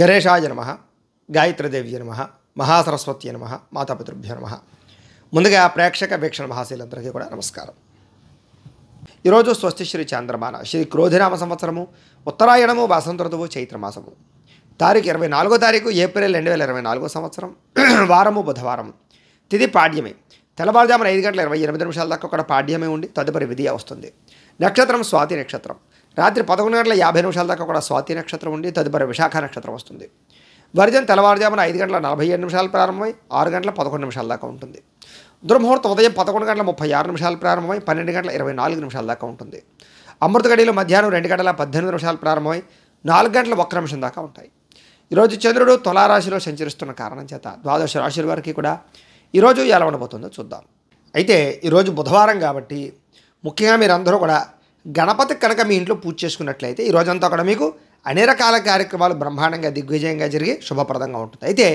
గణేశాయ నమః, గాయత్రీదేవ్య నమః, మహాసరస్వత్యై నమః, మాతాపితృభ్యో నమః. ముందుగా ప్రేక్షక వీక్షణ మహాశీలందరికీ కూడా నమస్కారం. ఈరోజు స్వస్తి శ్రీ చాంద్రమాన శ్రీ క్రోధినామ సంవత్సరము ఉత్తరాయణము వసంత ఋతువు చైత్రమాసము తారీఖు 24వ తారీఖు ఏప్రిల్ 2024 సంవత్సరం వారము బుధవారం. తిథి పాడ్యమే. తెల్లవారుజామున 5:28 దాకా కూడా పాడ్యమే ఉండి తదుపరి విధియ వస్తుంది. నక్షత్రం స్వాతి నక్షత్రం. రాత్రి 11:50 దాకా కూడా స్వాతి నక్షత్రం ఉండి తదుపరి విశాఖ నక్షత్రం వస్తుంది. వర్జం తెల్లవారుజామున 5:47 ప్రారంభమై 6:11 దాకా ఉంటుంది. దుర్ముహూర్తం ఉదయం 11:36 ప్రారంభమై 12:24 దాకా ఉంటుంది. అమృత గడియలు మధ్యాహ్నం 2:18 ప్రారంభమై 4:01 దాకా ఉంటాయి. ఈరోజు చంద్రుడు తులారాశిలో సంచరిస్తున్న కారణం చేత ద్వాదశ రాశుల వారికి కూడా ఈరోజు ఎలా ఉండబోతుందో చూద్దాం. అయితే ఈరోజు బుధవారం కాబట్టి ముఖ్యంగా మీరందరూ కూడా గణపతి కనుక మీ ఇంట్లో పూజ చేసుకున్నట్లయితే ఈ రోజంతా కూడా మీకు అన్ని రకాల కార్యక్రమాలు బ్రహ్మాండంగా దిగ్విజయంగా జరిగి శుభప్రదంగా ఉంటుంది. అయితే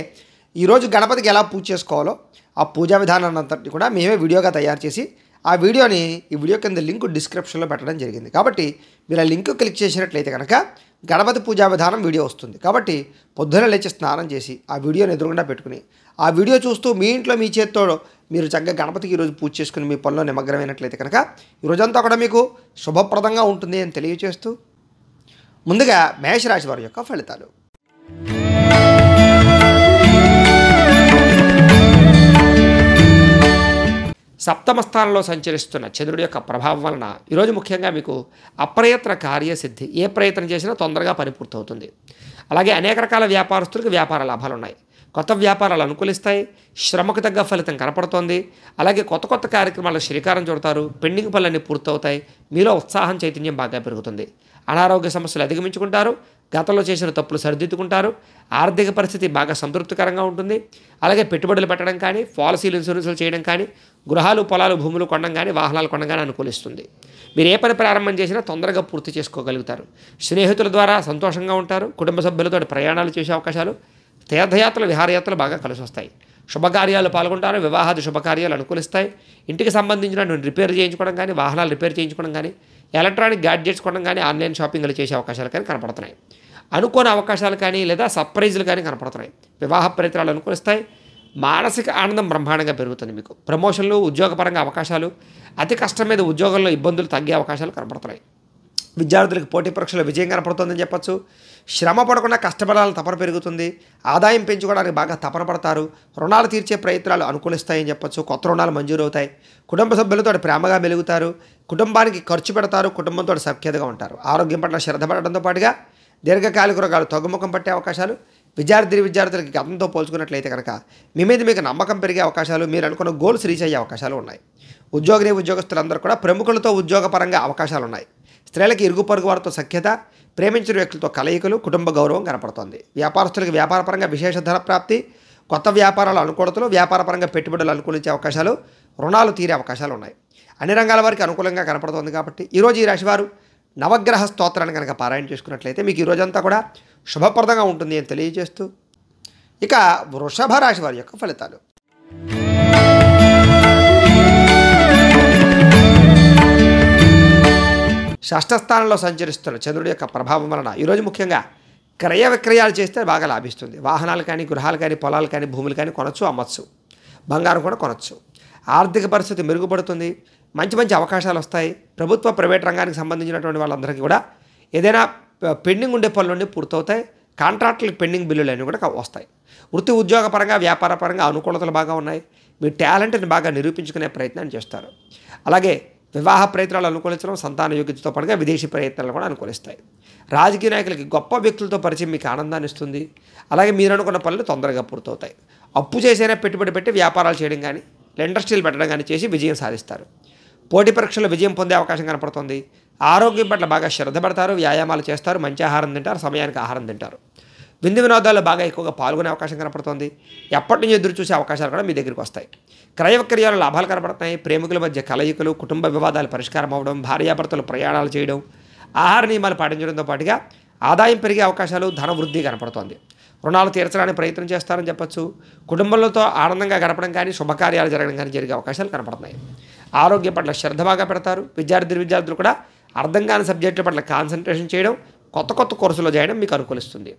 ఈరోజు గణపతికి ఎలా పూజ చేసుకోవాలో ఆ పూజా విధానాన్ని అంతటి కూడా మేమే వీడియోగా తయారు చేసి ఆ వీడియోని ఈ వీడియో కింద లింక్ డిస్క్రిప్షన్లో పెట్టడం జరిగింది. కాబట్టి మీరు ఆ లింక్ క్లిక్ చేసినట్లయితే కనుక గణపతి పూజా విధానం వీడియో వస్తుంది. కాబట్టి పొద్దున లేచి స్నానం చేసి ఆ వీడియోని ఎదురుగుండా పెట్టుకుని ఆ వీడియో చూస్తూ మీ ఇంట్లో మీ చేత్తో మీరు చక్కగా గణపతికి ఈరోజు పూజ చేసుకుని మీ పనిలో నిమగ్నమైనట్లయితే కనుక ఈరోజంతా కూడా మీకు శుభప్రదంగా ఉంటుంది అని తెలియజేస్తూ ముందుగా మేషరాశి వారి యొక్క ఫలితాలు. సప్తమ స్థానంలో సంచరిస్తున్న చంద్రుడి యొక్క ప్రభావం వలన ఈరోజు ముఖ్యంగా మీకు అప్రయత్న కార్యసిద్ధి. ఏ ప్రయత్నం చేసినా తొందరగా పని పూర్తవుతుంది. అలాగే అనేక రకాల వ్యాపారస్తులకు వ్యాపార లాభాలు ఉన్నాయి. కొత్త వ్యాపారాలు అనుకూలిస్తాయి. శ్రమకు తగ్గ ఫలితం కనపడుతోంది. అలాగే కొత్త కొత్త కార్యక్రమాలకు శ్రీకారం చుడతారు. పెండింగ్ పనులన్నీ పూర్తవుతాయి. మీలో ఉత్సాహం చైతన్యం బాగా పెరుగుతుంది. అనారోగ్య సమస్యలు అధిగమించుకుంటారు. గతంలో చేసిన తప్పులు సరిదిద్దుకుంటారు. ఆర్థిక పరిస్థితి బాగా సంతృప్తికరంగా ఉంటుంది. అలాగే పెట్టుబడులు పెట్టడం కానీ పాలసీలు ఇన్సూరెన్సులు చేయడం కానీ గృహాలు పొలాలు భూములు కొనడం కానీ వాహనాలు కొనడం కానీ అనుకూలిస్తుంది. మీరు ఏ పని ప్రారంభం చేసినా తొందరగా పూర్తి చేసుకోగలుగుతారు. స్నేహితుల ద్వారా సంతోషంగా ఉంటారు. కుటుంబ సభ్యులతో ప్రయాణాలు చేసే అవకాశాలు, తీర్థయాత్రలు విహారయాత్రలు బాగా కలిసి వస్తాయి. శుభకార్యాలు పాల్గొంటారు. వివాహాది శుభకార్యాలు అనుకూలిస్తాయి. ఇంటికి సంబంధించిన రిపేర్ చేయించుకోవడం కానీ వాహనాలు రిపేర్ చేయించుకోవడం కానీ ఎలక్ట్రానిక్ గ్యాడ్జెట్స్ కొనడం కానీ ఆన్లైన్ షాపింగ్లు చేసే అవకాశాలు కానీ కనపడుతున్నాయి. అనుకోని అవకాశాలు కానీ లేదా సర్ప్రైజులు కానీ కనపడుతున్నాయి. వివాహ ప్రయత్నాలు అనుకూలిస్తాయి. మానసిక ఆనందం బ్రహ్మాండంగా పెరుగుతుంది. మీకు ప్రమోషన్లు ఉద్యోగపరంగా అవకాశాలు, అతి కష్టం మీద ఉద్యోగంలో ఇబ్బందులు తగ్గే అవకాశాలు కనపడుతున్నాయి. విద్యార్థులకు పోటీ పరీక్షలో విజయం కనపడుతుందని చెప్పచ్చు. శ్రమ పడకుండా కష్టపడాలని తపన పెరుగుతుంది. ఆదాయం పెంచుకోవడానికి బాగా తపన పడతారు. రుణాలు తీర్చే ప్రయత్నాలు అనుకూలిస్తాయని చెప్పచ్చు. కొత్త రుణాలు మంజూరు అవుతాయి. కుటుంబ సభ్యులతో ప్రేమగా మెలుగుతారు. కుటుంబానికి ఖర్చు పెడతారు. కుటుంబంతో సఖ్యతగా ఉంటారు. ఆరోగ్యం పట్ల శ్రద్ధ పడడంతో పాటుగా దీర్ఘకాలిక రోగాలు తగ్గుముఖం పట్టే అవకాశాలు, విద్యార్థులకి గతంతో పోల్చుకున్నట్లయితే కనుక మీ మీద మీకు నమ్మకం పెరిగే అవకాశాలు, మీరు అనుకున్న గోల్స్ రీచ్ అయ్యే అవకాశాలు ఉన్నాయి. ఉద్యోగస్తులందరూ కూడా ప్రముఖులతో ఉద్యోగపరంగా అవకాశాలు ఉన్నాయి. స్త్రీలకి ఇరుగు పొరుగు వారితో సఖ్యత, ప్రేమించిన వ్యక్తులతో కలయికలు, కుటుంబ గౌరవం కనపడుతోంది. వ్యాపారస్తులకు వ్యాపారపరంగా విశేష ధన ప్రాప్తి, కొత్త వ్యాపారాల అనుకూలతలు, వ్యాపారపరంగా పెట్టుబడులు అనుకూలించే అవకాశాలు, రుణాలు తీరే అవకాశాలు ఉన్నాయి. అన్ని రంగాల వారికి అనుకూలంగా కనపడుతోంది. కాబట్టి ఈరోజు ఈ రాశివారు నవగ్రహ స్తోత్రాన్ని కనుక పారాయణ చేసుకున్నట్లయితే మీకు ఈరోజంతా కూడా శుభప్రదంగా ఉంటుంది అని తెలియజేస్తూ ఇక వృషభ రాశి వారి యొక్క ఫలితాలు. షష్ఠ స్థానంలో సంచరిస్తున్న చంద్రుడి యొక్క ప్రభావం వలన ఈరోజు ముఖ్యంగా క్రయ విక్రయాలు చేస్తే బాగా లాభిస్తుంది. వాహనాలు కానీ గృహాలు కానీ పొలాలు కానీ భూములు కానీ కొనచ్చు, అమ్మచ్చు. బంగారం కూడా కొనచ్చు. ఆర్థిక పరిస్థితి మెరుగుపడుతుంది. మంచి మంచి అవకాశాలు వస్తాయి. ప్రభుత్వ ప్రైవేట్ రంగానికి సంబంధించినటువంటి వాళ్ళందరికీ కూడా ఏదైనా పెండింగ్ ఉండే పనులు పూర్తవుతాయి. కాంట్రాక్టులకు పెండింగ్ బిల్లులు అన్నీ కూడా వస్తాయి. వృత్తి ఉద్యోగపరంగా వ్యాపారపరంగా అనుకూలతలు బాగా ఉన్నాయి. మీ టాలెంట్ని బాగా నిరూపించుకునే ప్రయత్నం చేస్తారు. అలాగే వివాహ ప్రయత్నాలు అనుకూలించడం, సంతాన యోగ్యతతో పాటుగా విదేశీ ప్రయత్నాలు కూడా అనుకూలిస్తాయి. రాజకీయ నాయకులకి గొప్ప వ్యక్తులతో పరిచయం మీకు ఆనందాన్ని ఇస్తుంది. అలాగే మీరు అనుకున్న పనులు తొందరగా పూర్తవుతాయి. అప్పు చేసైనా పెట్టుబడి పెట్టి వ్యాపారాలు చేయడం కానీ ఇండస్ట్రీలు పెట్టడం కానీ చేసి విజయం సాధిస్తారు. పోటీ పరీక్షల్లో విజయం పొందే అవకాశం కనపడుతుంది. ఆరోగ్యం పట్ల బాగా శ్రద్ధ పడతారు. వ్యాయామాలు చేస్తారు. మంచి ఆహారం తింటారు. సమయానికి ఆహారం తింటారు. విందు వినోదాల్లో బాగా ఎక్కువగా పాల్గొనే అవకాశం కనపడుతుంది. ఎప్పటి నుంచి ఎదురు చూసే అవకాశాలు కూడా మీ దగ్గరికి వస్తాయి. క్రయ విక్రయాలు లాభాలు కనపడుతున్నాయి. ప్రేమికుల మధ్య కలయికలు, కుటుంబ వివాదాలు పరిష్కారం అవ్వడం, భార్యాభర్తలు ప్రయాణాలు చేయడం, ఆహార నియమాలు పాటించడంతో పాటుగా ఆదాయం పెరిగే అవకాశాలు, ధన వృద్ధి కనపడుతోంది. రుణాలు తీర్చడానికి ప్రయత్నం చేస్తారని చెప్పచ్చు. కుటుంబంతో ఆనందంగా గడపడం కానీ శుభకార్యాలు జరగడం కానీ జరిగే అవకాశాలు కనపడుతున్నాయి. ఆరోగ్యం పట్ల శ్రద్ధ బాగా పెడతారు. విద్యార్థులు కూడా అర్థం కాని సబ్జెక్టుల పట్ల కాన్సన్ట్రేషన్ చేయడం, కొత్త కొత్త కోర్సులో చేయడం మీకు అనుకూలిస్తుంది.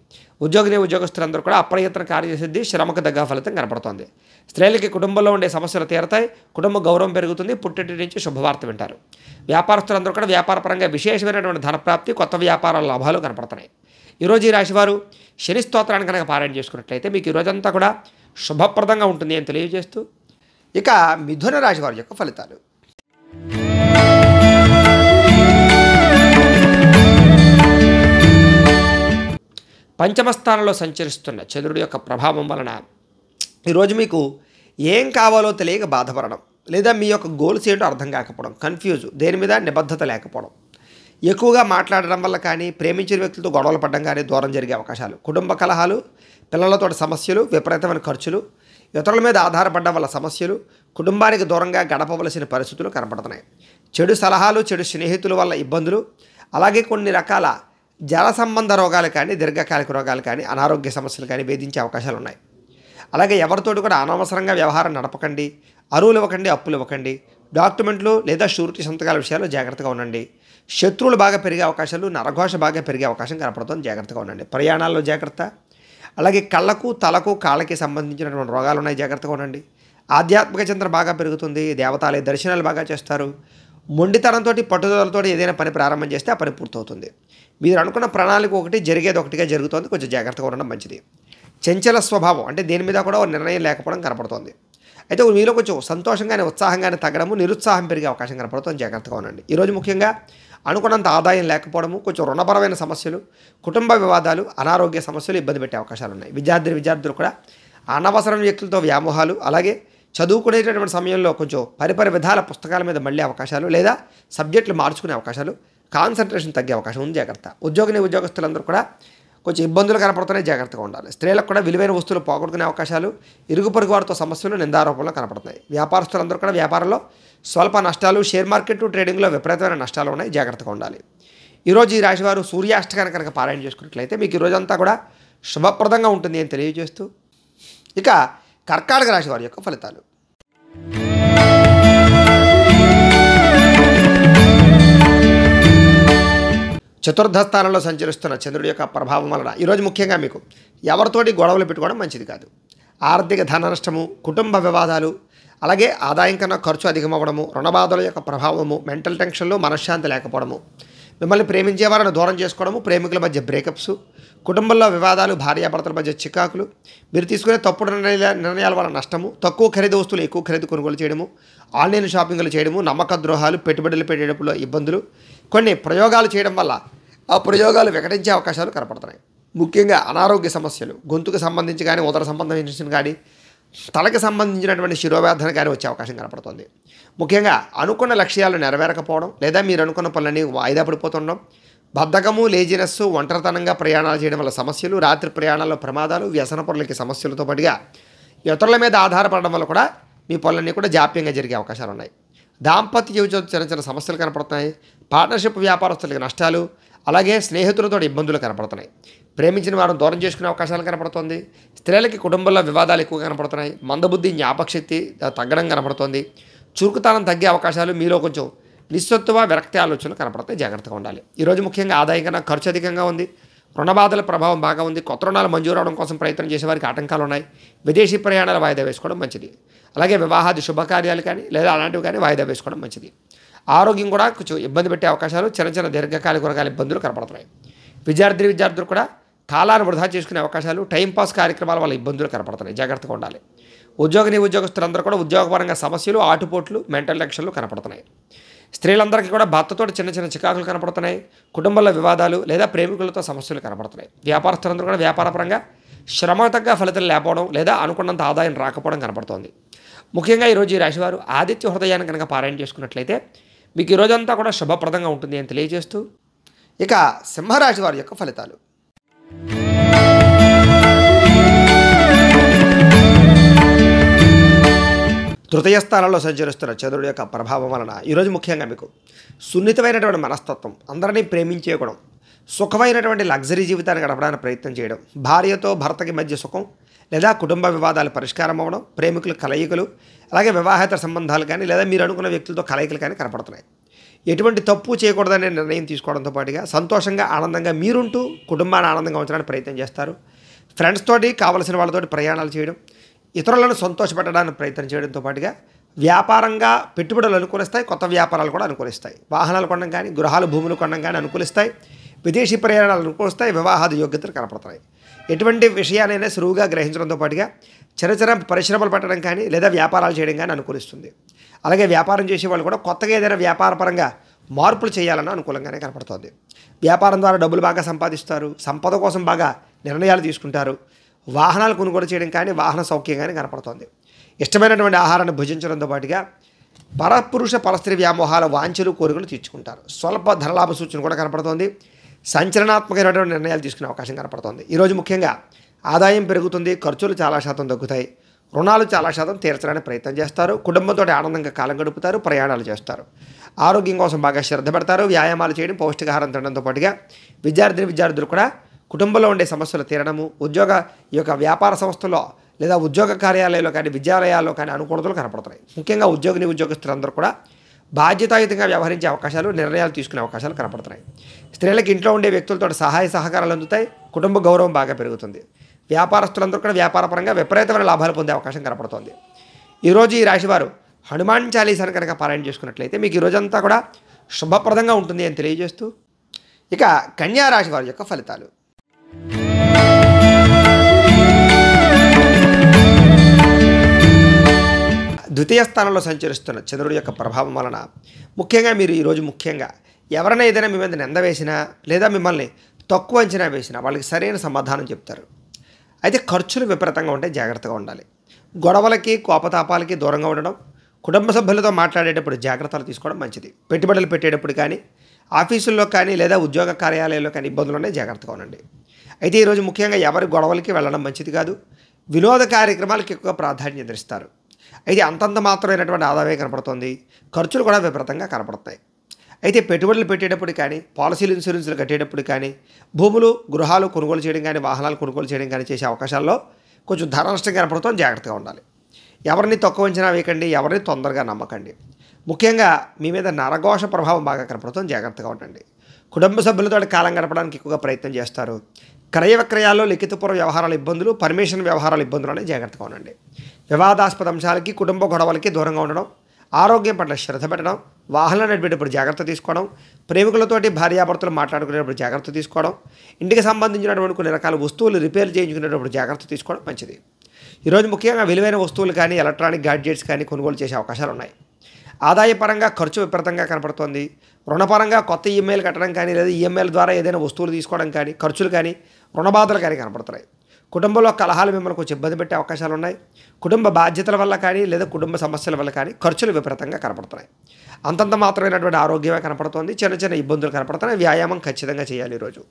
ఉద్యోగస్తులందరూ కూడా అప్రయత్న కార్యసిద్ధి, శ్రమకు తగ్గ ఫలితం కనపడుతోంది. స్త్రీలకి కుటుంబంలో ఉండే సమస్యలు తీరతాయి, కుటుంబ గౌరవం పెరుగుతుంది, పుట్టింటి నుంచి శుభవార్త వింటారు. వ్యాపారస్తులందరూ కూడా వ్యాపారపరంగా విశేషమైనటువంటి ధనప్రాప్తి, కొత్త వ్యాపారాల లాభాలు కనపడుతున్నాయి. ఈరోజు ఈ రాశివారు శని స్తోత్రాన్ని కనుక పారాయణ చేసుకున్నట్లయితే మీకు ఈ రోజంతా కూడా శుభప్రదంగా ఉంటుంది అని తెలియజేస్తూ, ఇక మిథున రాశి వారి యొక్క ఫలితాలు. పంచమ స్థానంలో సంచరిస్తున్న చంద్రుడి యొక్క ప్రభావం వలన ఈరోజు మీకు ఏం కావాలో తెలియక బాధపడడం, లేదా మీ యొక్క గోల్స్ ఏంటో అర్థం కాకపోవడం, కన్ఫ్యూజ్, దేని మీద నిబద్ధత లేకపోవడం, ఎక్కువగా మాట్లాడడం వల్ల కానీ, ప్రేమించిన వ్యక్తులతో గొడవలు పడడం కానీ దూరం జరిగే అవకాశాలు, కుటుంబ కలహాలు, పిల్లలతో సమస్యలు, విపరీతమైన ఖర్చులు, ఇతరుల మీద ఆధారపడడం వల్ల సమస్యలు, కుటుంబానికి దూరంగా గడపవలసిన పరిస్థితులు కనపడుతున్నాయి. చెడు సలహాలు, చెడు స్నేహితుల వల్ల ఇబ్బందులు, అలాగే కొన్ని రకాల జల సంబంధ రోగాలు కానీ, దీర్ఘకాలిక రోగాలు కానీ, అనారోగ్య సమస్యలు కానీ వేధించే అవకాశాలు ఉన్నాయి. అలాగే ఎవరితోటి కూడా అనవసరంగా వ్యవహారం నడపకండి, అరువులు ఇవ్వకండి, అప్పులు ఇవ్వకండి, డాక్యుమెంట్లు లేదా షూరిటీ సంతకాల విషయాల్లో జాగ్రత్తగా ఉండండి. శత్రువులు బాగా పెరిగే అవకాశాలు, నరఘోష బాగా పెరిగే అవకాశం కనపడుతుంది, జాగ్రత్తగా ఉండండి. ప్రయాణాల్లో జాగ్రత్త. అలాగే కళ్ళకు, తలకు, కాళ్ళకి సంబంధించినటువంటి రోగాలు ఉన్నాయి, జాగ్రత్తగా ఉండండి. ఆధ్యాత్మిక చింతన బాగా పెరుగుతుంది, దేవతాలయ దర్శనాలు బాగా చేస్తారు. మొండితనంతో, పట్టుదలతో ఏదైనా పని ప్రారంభం చేస్తే ఆ పని పూర్తవుతుంది. మీరు అనుకున్న ప్రణాళిక ఒకటి, జరిగేది ఒకటిగా జరుగుతుంది, కొంచెం జాగ్రత్తగా ఉండడం మంచిది. చంచల స్వభావం, అంటే దేని మీద కూడా నిర్ణయం లేకపోవడం కనపడుతుంది. అయితే మీలో కొంచెం సంతోషంగానే, ఉత్సాహంగానే తగ్గడము, నిరుత్సాహం పెరిగే అవకాశం కనపడుతుంది, జాగ్రత్తగా ఉండండి. ఈరోజు ముఖ్యంగా అనుకున్నంత ఆదాయం లేకపోవడము, కొంచెం రుణపరమైన సమస్యలు, కుటుంబ వివాదాలు, అనారోగ్య సమస్యలు ఇబ్బంది పెట్టే అవకాశాలు ఉన్నాయి. విద్యార్థులు కూడా అనవసరం వ్యక్తులతో వ్యామోహాలు, అలాగే చదువుకునేటటువంటి సమయంలో కొంచెం పరిపరి విధాల పుస్తకాల మీద మళ్ళీ అవకాశాలు, లేదా సబ్జెక్టులు మార్చుకునే అవకాశాలు, కాన్సన్ట్రేషన్ తగ్గే అవకాశం ఉంది, జాగ్రత్త. ఉద్యోగస్తులందరూ కూడా కొంచెం ఇబ్బందులు కనపడుతున్నాయి, జాగ్రత్తగా ఉండాలి. స్త్రీలకు కూడా విలువైన వస్తువులు పోగొట్టుకునే అవకాశాలు, ఇరుగు పొరుగు వారితో సమస్యలు, నిందారోపణలు కనపడుతున్నాయి. వ్యాపారస్తులందరూ కూడా వ్యాపారంలో స్వల్ప నష్టాలు, షేర్ మార్కెట్ ట్రేడింగ్లో విపరీతమైన నష్టాలు ఉన్నాయి, జాగ్రత్తగా ఉండాలి. ఈరోజు ఈ రాశివారు సూర్యాష్టకాన్ని కనుక పారాయణ చేసుకున్నట్లయితే మీకు ఈ రోజంతా కూడా శుభప్రదంగా ఉంటుంది అని తెలియజేస్తూ, ఇక కర్కాటక రాశి వారి యొక్క ఫలితాలు. చతుర్థ స్థానంలో సంచరిస్తున్న చంద్రుడి యొక్క ప్రభావం వలన ఈరోజు ముఖ్యంగా మీకు ఎవరితోటి గొడవలు పెట్టుకోవడం మంచిది కాదు. ఆర్థిక ధన నష్టము, కుటుంబ వివాదాలు, అలాగే ఆదాయం కన్నా ఖర్చు అధికమవ్వడము, రుణబాధల యొక్క ప్రభావము, మెంటల్ టెన్షన్లు, మనశ్శాంతి లేకపోవడము, మిమ్మల్ని ప్రేమించే వారిని దూరం చేసుకోవడము, ప్రేమికుల మధ్య బ్రేకప్స్, కుటుంబంలో వివాదాలు, భార్యాభర్తల మధ్య చికాకులు, మీరు తీసుకునే తప్పుడు నిర్ణయాల వల్ల నష్టము, తక్కువ ఖరీదు వస్తువులు ఎక్కువ ఖరీదు కొనుగోలు చేయడము, ఆన్లైన్ షాపింగ్లు చేయడము, నమ్మక ద్రోహాలు, పెట్టుబడులు పెట్టేటప్పుడు ఇబ్బందులు, కొన్ని ప్రయోగాలు చేయడం వల్ల ఆ ప్రయోగాలు వికటించే అవకాశాలు కనపడుతున్నాయి. ముఖ్యంగా అనారోగ్య సమస్యలు, గొంతుకు సంబంధించి కానీ, ఉదర సంబంధించిన కానీ, తలకి సంబంధించినటువంటి శిరోవేదన కానీ వచ్చే అవకాశం కనపడుతుంది. ముఖ్యంగా అనుకున్న లక్ష్యాలు నెరవేరకపోవడం, లేదా మీరు అనుకున్న పనులన్నీ వాయిదా పడిపోతుండడం, బద్ధకము, లేజినెస్, ఒంటరితనంగా ప్రయాణాలు చేయడం వల్ల సమస్యలు, రాత్రి ప్రయాణాల్లో ప్రమాదాలు, వ్యసన పనులకి సమస్యలతో పాటుగా ఇతరుల మీద ఆధారపడడం వల్ల కూడా మీ పనులన్నీ కూడా జాప్యంగా జరిగే అవకాశాలు ఉన్నాయి. దాంపత్య జీవితంలో చిన్న సమస్యలు కనపడుతున్నాయి. పార్ట్నర్షిప్ వ్యాపారస్తులకి నష్టాలు, అలాగే స్నేహితులతో ఇబ్బందులు కనపడుతున్నాయి. ప్రేమించిన వారిని దూరం చేసుకునే అవకాశాలు కనపడుతుంది. స్త్రీలకి కుటుంబంలో వివాదాలు ఎక్కువ కనపడుతున్నాయి. మందబుద్ధి, జ్ఞాపకశక్తి తగ్గడం కనపడుతుంది. చురుకుతనం తగ్గే అవకాశాలు, మీలో కొంచెం నిస్సత్తువ, విరక్తి ఆలోచనలు కనపడతాయి, జాగ్రత్తగా ఉండాలి. ఈరోజు ముఖ్యంగా ఆదాయం కన్నా ఖర్చు అధికంగా ఉంది, రుణబాధల ప్రభావం బాగా ఉంది. కొత్త రుణాలు మంజూరు అవడం కోసం ప్రయత్నం చేసే వారికి ఆటంకాలు ఉన్నాయి. విదేశీ ప్రయాణాలు వాయిదా వేసుకోవడం మంచిది. అలాగే వివాహాది శుభకార్యాలు కానీ, లేదా అలాంటివి కానీ వాయిదా వేసుకోవడం మంచిది. ఆరోగ్యం కూడా కొంచెం ఇబ్బంది పెట్టే అవకాశాలు, చిన్న దీర్ఘకాలిక వర్గాల ఇబ్బందులు కనపడుతున్నాయి. విద్యార్థులు కూడా కాలాన్ని వృధా చేసుకునే అవకాశాలు, టైంపాస్ కార్యక్రమాల వల్ల ఇబ్బందులు కనపడుతున్నాయి, జాగ్రత్తగా ఉండాలి. ఉద్యోగస్తులందరూ కూడా ఉద్యోగపరంగా సమస్యలు, ఆటుపోట్లు, మెంటల్ టెన్షన్లు కనపడుతున్నాయి. స్త్రీలందరికీ కూడా భర్తతో చిన్న చికాకులు కనపడుతున్నాయి. కుటుంబంలో వివాదాలు లేదా ప్రేమికులతో సమస్యలు కనపడుతున్నాయి. వ్యాపారస్తులందరూ కూడా వ్యాపారపరంగా శ్రమ తగ్గ ఫలితాలు లేకపోవడం, లేదా అనుకున్నంత ఆదాయం రాకపోవడం కనపడుతోంది. ముఖ్యంగా ఈరోజు ఈ రాశివారు ఆదిత్య హృదయాన్ని కనుక పారాయణ చేసుకున్నట్లయితే మీకు ఈ రోజంతా కూడా శుభప్రదంగా ఉంటుంది అని తెలియజేస్తూ, ఇక సింహరాశి వారి యొక్క ఫలితాలు. తృతీయ స్థానంలో సంచరిస్తున్న చంద్రుడి యొక్క ప్రభావం వలన ఈరోజు ముఖ్యంగా మీకు సున్నితమైనటువంటి మనస్తత్వం, అందరినీ ప్రేమించే గుణం, సుఖమైనటువంటి లగ్జరీ జీవితాన్ని గడపడానికి ప్రయత్నం చేయడం, భార్యతో భర్తకి మధ్య సుఖం లేదా కుటుంబ వివాదాలు పరిష్కారం అవ్వడం, ప్రేమికుల కలయికలు, అలాగే వివాహేతర సంబంధాలు కానీ, లేదా మీరు అనుకున్న వ్యక్తులతో కలయికలు కానీ కనపడుతున్నాయి. ఎటువంటి తప్పు చేయకూడదనే నిర్ణయం తీసుకోవడంతో పాటుగా సంతోషంగా ఆనందంగా మీరుంటూ కుటుంబాన్ని ఆనందంగా ఉంచడానికి ప్రయత్నం చేస్తారు. ఫ్రెండ్స్ తోటి కావలసిన వాళ్ళతోటి ప్రయాణాలు చేయడం, ఇతరులను సంతోషపెట్టడానికి ప్రయత్నం చేయడంతో పాటుగా వ్యాపారంగా పెట్టుబడులు అనుకూలిస్తాయి, కొత్త వ్యాపారాలు కూడా అనుకూలిస్తాయి. వాహనాలు కొనడం కానీ, గృహాలు భూములు కొనడం కానీ అనుకూలిస్తాయి. విదేశీ ప్రయాణాలు అనుకూలిస్తాయి. వివాహాది యోగ్యతలు కనపడతాయి. ఎటువంటి విషయాలైనా సులువుగా గ్రహించడంతో పాటుగా చిన్న చిన్న పరిశ్రమలు పెట్టడం కానీ లేదా వ్యాపారాలు చేయడం కానీ అనుకూలిస్తుంది. అలాగే వ్యాపారం చేసే వాళ్ళు కూడా కొత్తగా ఏదైనా వ్యాపారపరంగా మార్పులు చేయాలన్న అనుకూలంగానే కనపడుతుంది. వ్యాపారం ద్వారా డబ్బులు బాగా సంపాదిస్తారు. సంపద కోసం బాగా నిర్ణయాలు తీసుకుంటారు. వాహనాలు కొనుగోలు చేయడం కానీ, వాహన సౌఖ్యం కానీ కనపడుతుంది. ఇష్టమైనటువంటి ఆహారాన్ని భుజించడంతో పాటుగా పరపురుష పరస్త్రీ వ్యామోహాల వాంఛలు కోరికలు తీర్చుకుంటారు. స్వల్ప ధనలాభ సూచన కూడా కనపడుతోంది. సంచలనాత్మకమైనటువంటి నిర్ణయాలు తీసుకునే అవకాశం కనపడుతోంది. ఈరోజు ముఖ్యంగా ఆదాయం పెరుగుతుంది, ఖర్చులు చాలా శాతం తగ్గుతాయి, రుణాలు చాలా శాతం తీర్చడానికి ప్రయత్నం చేస్తారు. కుటుంబంతో ఆనందంగా కాలం గడుపుతారు, ప్రయాణాలు చేస్తారు. ఆరోగ్యం కోసం బాగా శ్రద్ధ పెడతారు. వ్యాయామాలు చేయడం, పౌష్టికాహారం తినడంతో పాటుగా విద్యార్థులు కూడా కుటుంబంలో ఉండే సమస్యలు తీరడము, ఈ యొక్క వ్యాపార సంస్థలో లేదా ఉద్యోగ కార్యాలయాల్లో కానీ, విద్యాలయాల్లో కానీ అనుకూలతలు కనపడుతున్నాయి. ముఖ్యంగా ఉద్యోగస్తులందరూ కూడా బాధ్యతాయుతంగా వ్యవహరించే అవకాశాలు, నిర్ణయాలు తీసుకునే అవకాశాలు కనపడుతున్నాయి. స్త్రీలకు ఇంట్లో ఉండే వ్యక్తులతో సహాయ సహకారాలు అందుతాయి. కుటుంబ గౌరవం బాగా పెరుగుతుంది. వ్యాపారస్తులందరూ కూడా వ్యాపారపరంగా విపరీతమైన లాభాలు పొందే అవకాశం కనపడుతోంది. ఈరోజు ఈ రాశివారు హనుమాన్ చాలీసాను కనుక పారాయణ చేసుకున్నట్లయితే మీకు ఈ రోజంతా కూడా శుభప్రదంగా ఉంటుంది అని తెలియజేస్తూ, ఇక కన్యా రాశి వారి యొక్క ఫలితాలు. ద్వితీయ స్థానంలో సంచరిస్తున్న చంద్రుడి యొక్క ప్రభావం వలన ముఖ్యంగా మీరు ఈరోజు ఎవరైనా ఏదైనా మీ మీద నింద వేసినా లేదా మిమ్మల్ని తక్కువ అంచనా వేసినా వాళ్ళకి సరైన సమాధానం చెప్తారు. అయితే ఖర్చులు విపరీతంగా ఉంటే జాగ్రత్తగా ఉండాలి. గొడవలకి, కోపతాపాలకి దూరంగా ఉండడం, కుటుంబ సభ్యులతో మాట్లాడేటప్పుడు జాగ్రత్తలు తీసుకోవడం మంచిది. పెట్టుబడులు పెట్టేటప్పుడు కానీ, ఆఫీసుల్లో కానీ లేదా ఉద్యోగ కార్యాలయాల్లో కానీ ఇబ్బందులు ఉన్నాయి, జాగ్రత్తగా ఉండండి. అయితే ఈరోజు ముఖ్యంగా ఎవరి గొడవలకి వెళ్ళడం మంచిది కాదు. వినోద కార్యక్రమాలకు ఎక్కువ ప్రాధాన్యత ఇస్తారు. అయితే అంతంత మాత్రమైనటువంటి ఆదాయం కనపడుతుంది. ఖర్చులు కూడా విపరీతంగా కనపడతాయి. అయితే పెట్టుబడులు పెట్టేటప్పుడు కానీ, పాలసీలు, ఇన్సూరెన్సులు కట్టేటప్పుడు కానీ, భూములు, గృహాలు కొనుగోలు చేయడం కానీ, వాహనాలు కొనుగోలు చేయడం కానీ చేసే అవకాశాల్లో కొంచెం ధన నష్టం కనపడుతుంది, జాగ్రత్తగా ఉండాలి. ఎవరిని తక్కువ అంచనా వేయకండి, ఎవరిని తొందరగా నమ్మకండి. ముఖ్యంగా మీ మీద నరఘోష ప్రభావం బాగా కనపడుతుంది, జాగ్రత్తగా ఉండండి. కుటుంబ సభ్యులతో కాలం గడపడానికి ఎక్కువగా ప్రయత్నం చేస్తారు. క్రయ విక్రయాల్లో లిఖితపూర్వ వ్యవహారాల ఇబ్బందులు, పర్మిషన్ వ్యవహారాల ఇబ్బందులు అనేవి జాగ్రత్తగా ఉండండి. వివాదాస్పద అంశాలకి, కుటుంబ గొడవలకి దూరంగా ఉండడం, ఆరోగ్యం పట్ల శ్రద్ధ పెట్టడం, వాహనాలు నడిపేటప్పుడు జాగ్రత్త తీసుకోవడం, ప్రేమికులతోటి భార్యాభర్తలు మాట్లాడుకునేటప్పుడు జాగ్రత్త తీసుకోవడం, ఇంటికి సంబంధించినటువంటి కొన్ని రకాల వస్తువులు రిపేర్ చేయించుకునేటప్పుడు జాగ్రత్త తీసుకోవడం మంచిది. ఈరోజు ముఖ్యంగా విలువైన వస్తువులు కానీ, ఎలక్ట్రానిక్ గాడ్జెట్స్ కానీ కొనుగోలు చేసే అవకాశాలు ఉన్నాయి. ఆదాయపరంగా ఖర్చు విపరీతంగా కనపడుతోంది. రుణపరంగా కొత్త ఈఎంఐలు కట్టడం కానీ, లేదా ఈఎంఐల ద్వారా ఏదైనా వస్తువులు తీసుకోవడం కానీ, ఖర్చులు కానీ, రుణబాధలు కానీ కనపడుతున్నాయి. కుటుంబంలో కలహాలు మిమ్మల్ని కొంచెం ఇబ్బంది పెట్టే అవకాశాలు ఉన్నాయి. కుటుంబ బాధ్యతల వల్ల కానీ, లేదా కుటుంబ సమస్యల వల్ల కానీ ఖర్చులు విపరీతంగా కనపడుతున్నాయి. అంతంత మాత్రమైనటువంటి ఆరోగ్యమే కనపడుతోంది. చిన్న చిన్న ఇబ్బందులు కనపడుతున్నాయి. వ్యాయామం ఖచ్చితంగా చేయాలి. ఈరోజు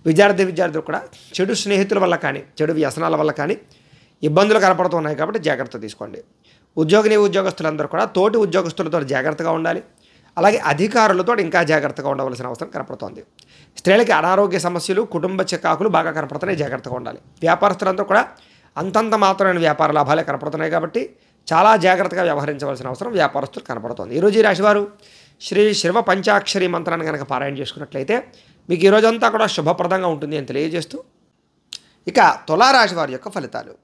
విద్యార్థులు కూడా చెడు స్నేహితుల వల్ల కానీ, చెడు వ్యసనాల వల్ల కానీ ఇబ్బందులు కనపడుతున్నాయి కాబట్టి జాగ్రత్త తీసుకోండి. ఉద్యోగస్తులందరూ కూడా తోటి ఉద్యోగస్తులతో జాగ్రత్తగా ఉండాలి. అలాగే అధికారులతో ఇంకా జాగ్రత్తగా ఉండవలసిన అవసరం కనపడుతోంది. స్త్రీలకి అనారోగ్య సమస్యలు, కుటుంబ చికాకులు బాగా కనపడుతున్నాయి, జాగ్రత్తగా ఉండాలి. వ్యాపారస్తులందరూ కూడా అంతంత మాత్రమైన వ్యాపార లాభాలే కనపడుతున్నాయి కాబట్టి చాలా జాగ్రత్తగా వ్యవహరించవలసిన అవసరం వ్యాపారస్తులు కనపడుతుంది. ఈరోజు ఈ రాశివారు శ్రీ శివ పంచాక్షరి మంత్రాన్ని కనుక పారాయణ చేసుకున్నట్లయితే మీకు ఈరోజంతా కూడా శుభప్రదంగా ఉంటుంది అని తెలియజేస్తూ, ఇక తులారాశి వారి యొక్క ఫలితాలు.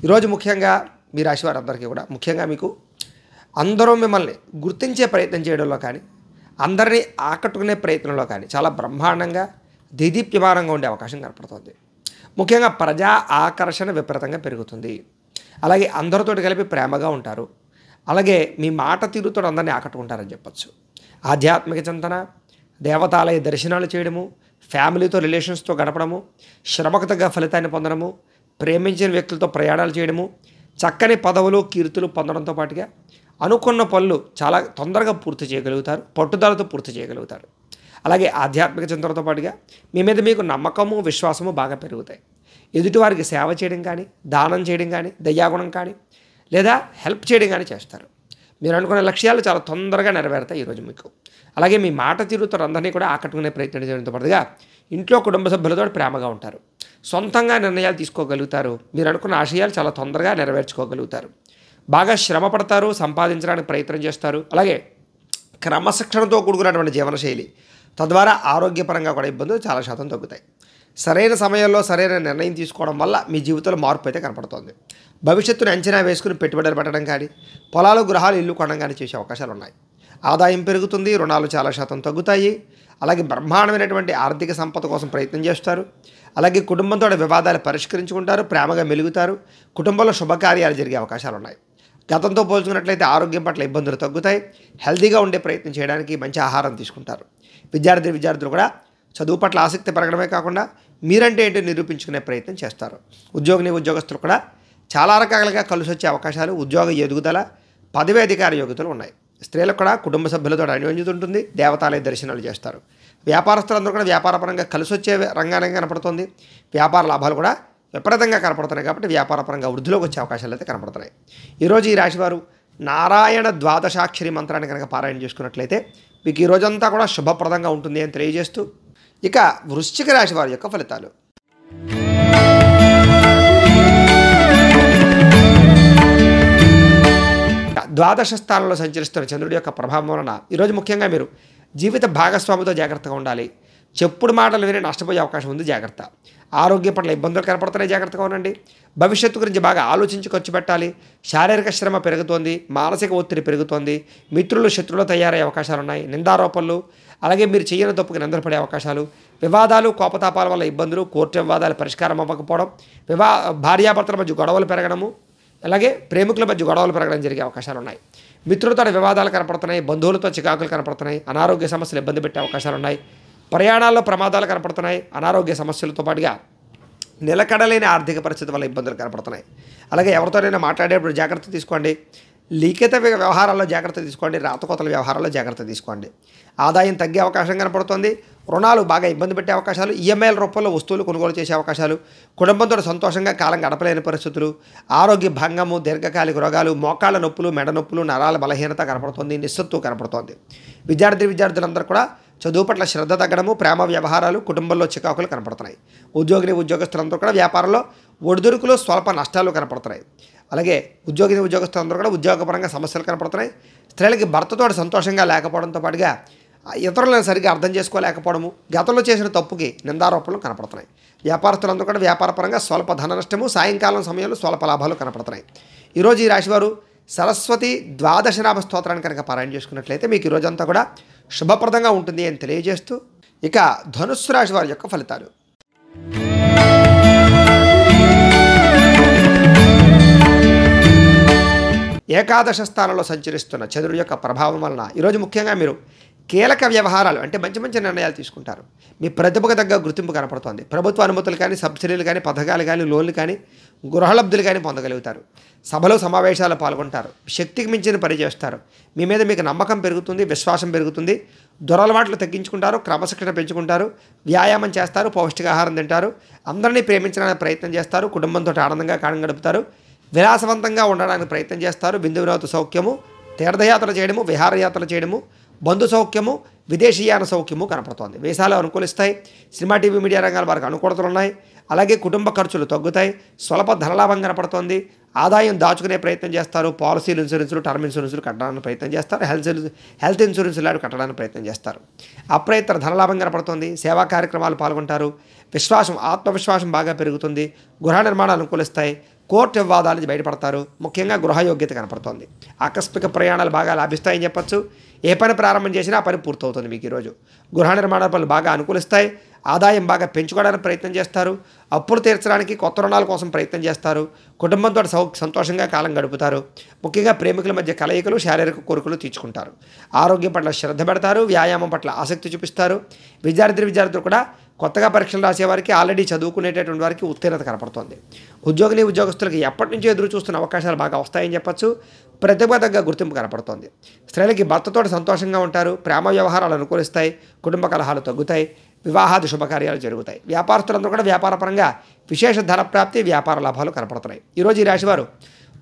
ఈరోజు ముఖ్యంగా మీ రాశి వారందరికీ కూడా ముఖ్యంగా మీకు అందరూ మిమ్మల్ని గుర్తించే ప్రయత్నం చేయడంలో కానీ, అందరినీ ఆకట్టుకునే ప్రయత్నంలో కానీ చాలా బ్రహ్మాండంగా దేదీప్యమానంగా ఉండే అవకాశం కనపడుతుంది. ముఖ్యంగా ప్రజా ఆకర్షణ విపరీతంగా పెరుగుతుంది. అలాగే అందరితోటి కలిపి ప్రేమగా ఉంటారు. అలాగే మీ మాట తీరుతో అందరినీ ఆకట్టుకుంటారని చెప్పచ్చు. ఆధ్యాత్మిక చింతన, దేవతాలయ దర్శనాలు చేయడము, ఫ్యామిలీతో రిలేషన్స్తో గడపడము, శ్రమకు తగ్గ ఫలితాన్ని పొందడము, ప్రేమించిన వ్యక్తులతో ప్రయాణాలు చేయడము, చక్కని పదవులు, కీర్తులు పొందడంతో పాటుగా అనుకున్న పనులు చాలా తొందరగా పూర్తి చేయగలుగుతారు, పట్టుదలతో పూర్తి చేయగలుగుతారు. అలాగే ఆధ్యాత్మిక చింతనతో పాటుగా మీ మీద మీకు నమ్మకము, విశ్వాసము బాగా పెరుగుతాయి. ఎదుటివారికి సేవ చేయడం కానీ, దానం చేయడం కానీ, దయాగుణం కానీ, లేదా హెల్ప్ చేయడం కానీ చేస్తారు. మీరు అనుకున్న లక్ష్యాలు చాలా తొందరగా నెరవేరుతాయి ఈరోజు మీకు. అలాగే మీ మాట తీరుతో అందరినీ కూడా ఆకట్టుకునే ప్రయత్నం చేయడంతో పాటుగా ఇంట్లో కుటుంబ సభ్యులతో ప్రేమగా ఉంటారు. సొంతంగా నిర్ణయాలు తీసుకోగలుగుతారు. మీరు అనుకున్న ఆశయాలు చాలా తొందరగా నెరవేర్చుకోగలుగుతారు. బాగా శ్రమ పడతారు, సంపాదించడానికి ప్రయత్నం చేస్తారు. అలాగే క్రమశిక్షణతో కూడుకున్నటువంటి జీవనశైలి, తద్వారా ఆరోగ్యపరంగా కూడా ఇబ్బందులు చాలా శాతం తగ్గుతాయి. సరైన సమయంలో సరైన నిర్ణయం తీసుకోవడం వల్ల మీ జీవితంలో మార్పు అయితే కనపడుతోంది. భవిష్యత్తును అంచనా వేసుకుని పెట్టుబడులు పెట్టడం కానీ, పొలాలు, గృహాలు, ఇల్లు కొనడం కానీ చేసే అవకాశాలు ఉన్నాయి. ఆదాయం పెరుగుతుంది, రుణాలు చాలా శాతం తగ్గుతాయి. అలాగే బ్రహ్మాండమైనటువంటి ఆర్థిక సంపద కోసం ప్రయత్నం చేస్తారు. అలాగే కుటుంబంతో వివాదాలు పరిష్కరించుకుంటారు, ప్రేమగా మెలుగుతారు. కుటుంబంలో శుభకార్యాలు జరిగే అవకాశాలు ఉన్నాయి. గతంతో పోల్చుకున్నట్లయితే ఆరోగ్యం పట్ల ఇబ్బందులు తగ్గుతాయి. హెల్తీగా ఉండే ప్రయత్నం చేయడానికి మంచి ఆహారం తీసుకుంటారు. విద్యార్థులు కూడా చదువు పట్ల ఆసక్తి పెరగడమే కాకుండా మీరంటే ఏంటో నిరూపించుకునే ప్రయత్నం చేస్తారు. ఉద్యోగస్తులు కూడా చాలా రకాలుగా కలిసి వచ్చే అవకాశాలు, ఉద్యోగ ఎదుగుదల, పదవి అధికార యోగ్యతలు ఉన్నాయి. స్త్రీలకు కూడా కుటుంబ సభ్యులతో అన్యోన్యత ఉంటుంది. దేవతాలయ దర్శనాలు చేస్తారు. వ్యాపారస్తులందరూ కూడా వ్యాపారపరంగా కలిసి వచ్చే రంగానే కనపడుతుంది. వ్యాపార లాభాలు కూడా విపరీతంగా కనపడుతున్నాయి. కాబట్టి వ్యాపారపరంగా వృద్ధిలోకి వచ్చే అవకాశాలు అయితే కనపడుతున్నాయి. ఈరోజు ఈ రాశివారు నారాయణ ద్వాదశాక్షరి మంత్రాన్ని కనుక పారాయణ చేసుకున్నట్లయితే మీకు ఈ రోజంతా కూడా శుభప్రదంగా ఉంటుంది అని తెలియజేస్తూ, ఇక వృశ్చిక రాశి వారి యొక్క ఫలితాలు. ద్వాదశ స్థానంలో సంచరిస్తున్న చంద్రుడి యొక్క ప్రభావం వలన ఈరోజు ముఖ్యంగా మీరు జీవిత భాగస్వామితో జాగ్రత్తగా ఉండాలి. చెప్పుడు మాటలు విని నష్టపోయే అవకాశం ఉంది, జాగ్రత్త. ఆరోగ్య పట్ల ఇబ్బందులు కనపడుతున్నాయి, జాగ్రత్తగా ఉండండి. భవిష్యత్తు గురించి బాగా ఆలోచించి ఖర్చు పెట్టాలి. శారీరక శ్రమ పెరుగుతోంది, మానసిక ఒత్తిడి పెరుగుతోంది. మిత్రులు శత్రువులు తయారయ్యే అవకాశాలు ఉన్నాయి. నిందారోపణలు, అలాగే మీరు చేయని తప్పుకి నిందపడే అవకాశాలు, వివాదాలు, కోపతాపాల వల్ల ఇబ్బందులు, కోర్టు వివాదాలు పరిష్కారం అవ్వకపోవడం, భార్యాభర్తల మధ్య గొడవలు పెరగడము, అలాగే ప్రేమికుల మధ్య గొడవలు పెరగడం జరిగే అవకాశాలు ఉన్నాయి. మిత్రులతో వివాదాలు కనపడుతున్నాయి, బంధువులతో చికాకులు కనపడుతున్నాయి, అనారోగ్య సమస్యలు ఇబ్బంది పెట్టే అవకాశాలు ఉన్నాయి. ప్రయాణాల్లో ప్రమాదాలు కనపడుతున్నాయి. అనారోగ్య సమస్యలతో పాటుగా నిలకడలేని ఆర్థిక పరిస్థితి వల్ల ఇబ్బందులు కనపడుతున్నాయి. అలాగే ఎవరితోనైనా మాట్లాడేటప్పుడు జాగ్రత్త తీసుకోండి. లిఖిత వ్యవహారాల్లో జాగ్రత్త తీసుకోండి. రాతకోతల వ్యవహారాల్లో జాగ్రత్త తీసుకోండి. ఆదాయం తగ్గే అవకాశం కనపడుతుంది. రుణాలు బాగా ఇబ్బంది పెట్టే అవకాశాలు, ఈఎంఐల రూపంలో వస్తువులు కొనుగోలు చేసే అవకాశాలు, కుటుంబంతో సంతోషంగా కాలం గడపలేని పరిస్థితులు, ఆరోగ్య భంగము, దీర్ఘకాలిక రోగాలు, మోకాళ్ళ నొప్పులు, మెడ నొప్పులు, నరాల బలహీనత కనపడుతుంది, నిస్సత్తువ కనపడుతోంది. విద్యార్థులందరూ కూడా చదువు పట్ల శ్రద్ధ తగ్గడము, ప్రేమ వ్యవహారాలు, కుటుంబంలో చికాకులు కనపడుతున్నాయి. ఉద్యోగస్తులందరూ కూడా వ్యాపారంలో ఒడిదుడుకులు, స్వల్ప నష్టాలు కనపడుతున్నాయి. అలాగే ఉద్యోగస్తులందరూ కూడా ఉద్యోగపరంగా సమస్యలు కనపడుతున్నాయి. స్త్రీలకి భర్తతో సంతోషంగా లేకపోవడంతో పాటుగా ఇతరులను సరిగ్గా అర్థం చేసుకోలేకపోవడము, గతంలో చేసిన తప్పుకి నిందారోపణలు కనపడుతున్నాయి. వ్యాపారస్తులందరూ కూడా వ్యాపారపరంగా స్వల్ప ధన నష్టము, సాయంకాలం సమయంలో స్వల్ప లాభాలు కనపడుతున్నాయి. ఈరోజు ఈ రాశివారు సరస్వతి ద్వాదశనామ స్తోత్రాన్ని కనుక పారాయణ చేసుకున్నట్లయితే మీకు ఈ రోజంతా కూడా శుభప్రదంగా ఉంటుంది అని తెలియజేస్తూ, ఇక ధనుస్సు రాశి వారి యొక్క ఫలితాలు. ఏకాదశ స్థానంలో సంచరిస్తున్న చంద్రుడి యొక్క ప్రభావం వలన ఈరోజు ముఖ్యంగా మీరు కీలక వ్యవహారాలు అంటే మంచి నిర్ణయాలు తీసుకుంటారు. మీ ప్రతిభకు తగ్గ గుర్తింపు కనపడుతోంది. ప్రభుత్వ అనుమతులు కానీ, సబ్సిడీలు కానీ, పథకాలు కానీ, లోన్లు కానీ, గృహలబ్ధులు కానీ పొందగలుగుతారు. సభలు సమావేశాలు పాల్గొంటారు. శక్తికి మించిన పని చేస్తారు. మీ మీద మీకు నమ్మకం పెరుగుతుంది, విశ్వాసం పెరుగుతుంది. దురలవాట్లు తగ్గించుకుంటారు, క్రమశిక్షణ పెంచుకుంటారు, వ్యాయామం చేస్తారు, పౌష్టికాహారం తింటారు, అందరినీ ప్రేమించడానికి ప్రయత్నం చేస్తారు, కుటుంబంతో ఆనందంగా కాలం గడుపుతారు, విలాసవంతంగా ఉండడానికి ప్రయత్నం చేస్తారు. బిందు వినోద సౌఖ్యము, తీర్థయాత్రలు చేయడము, విహారయాత్రలు చేయడము, బంధు సౌఖ్యము, విదేశీయాన సౌఖ్యము కనపడుతోంది. వేసాలు అనుకూలిస్తాయి. సినిమా, టీవీ, మీడియా రంగాల వారికి అనుకూలతలు ఉన్నాయి. అలాగే కుటుంబ ఖర్చులు తగ్గుతాయి. స్వల్ప ధనలాభం కనపడుతోంది. ఆదాయం దాచుకునే ప్రయత్నం చేస్తారు. పాలసీలు, ఇన్సూరెన్సులు, టర్మ్ ఇన్సూరెన్సులు కట్టడానికి ప్రయత్నం చేస్తారు. హెల్త్ ఇన్సూరెన్సులు లాంటివి కట్టడానికి ప్రయత్నం చేస్తారు. అప్రయత్న ధనలాభం కనపడుతుంది. సేవా కార్యక్రమాలు పాల్గొంటారు. ఆత్మవిశ్వాసం బాగా పెరుగుతుంది. గృహ నిర్మాణాలు అనుకూలిస్తాయి. కోర్టు వివాదాల నుంచి బయటపడతారు. ముఖ్యంగా గృహయోగ్యత కనపడుతోంది. ఆకస్మిక ప్రయాణాలు బాగా లాభిస్తాయని చెప్పచ్చు. ఏ పని ప్రారంభం చేసినా ఆ పని పూర్తవుతుంది. మీకు ఈరోజు గృహ నిర్మాణ పనులు బాగా అనుకూలిస్తాయి. ఆదాయం బాగా పెంచుకోవడానికి ప్రయత్నం చేస్తారు. అప్పులు తీర్చడానికి కొత్త రుణాల కోసం ప్రయత్నం చేస్తారు. కుటుంబంతో సంతోషంగా కాలం గడుపుతారు. ముఖ్యంగా ప్రేమికుల మధ్య కలయికలు, శారీరక కోరికలు తీర్చుకుంటారు. ఆరోగ్యం పట్ల శ్రద్ధ పెడతారు. వ్యాయామం పట్ల ఆసక్తి చూపిస్తారు. విద్యార్థులు కూడా కొత్తగా పరీక్షలు రాసేవారికి, ఆల్రెడీ చదువుకునేటటువంటి వారికి ఉత్తీర్ణత కనపడుతోంది. ఉద్యోగస్తులకు ఎప్పటి నుంచో ఎదురు చూస్తున్న అవకాశాలు బాగా వస్తాయని చెప్పచ్చు. ప్రతిభ తగ్గ గుర్తింపు కనపడుతోంది. స్త్రీలకి భర్తతో సంతోషంగా ఉంటారు. ప్రేమ వ్యవహారాలు అనుకూలిస్తాయి. కుటుంబ కలహాలు తగ్గుతాయి. వివాహాది శుభకార్యాలు జరుగుతాయి. వ్యాపారస్తులందరూ కూడా వ్యాపారపరంగా విశేష ధన ప్రాప్తి, వ్యాపార లాభాలు కనపడుతున్నాయి. ఈరోజు ఈ రాశివారు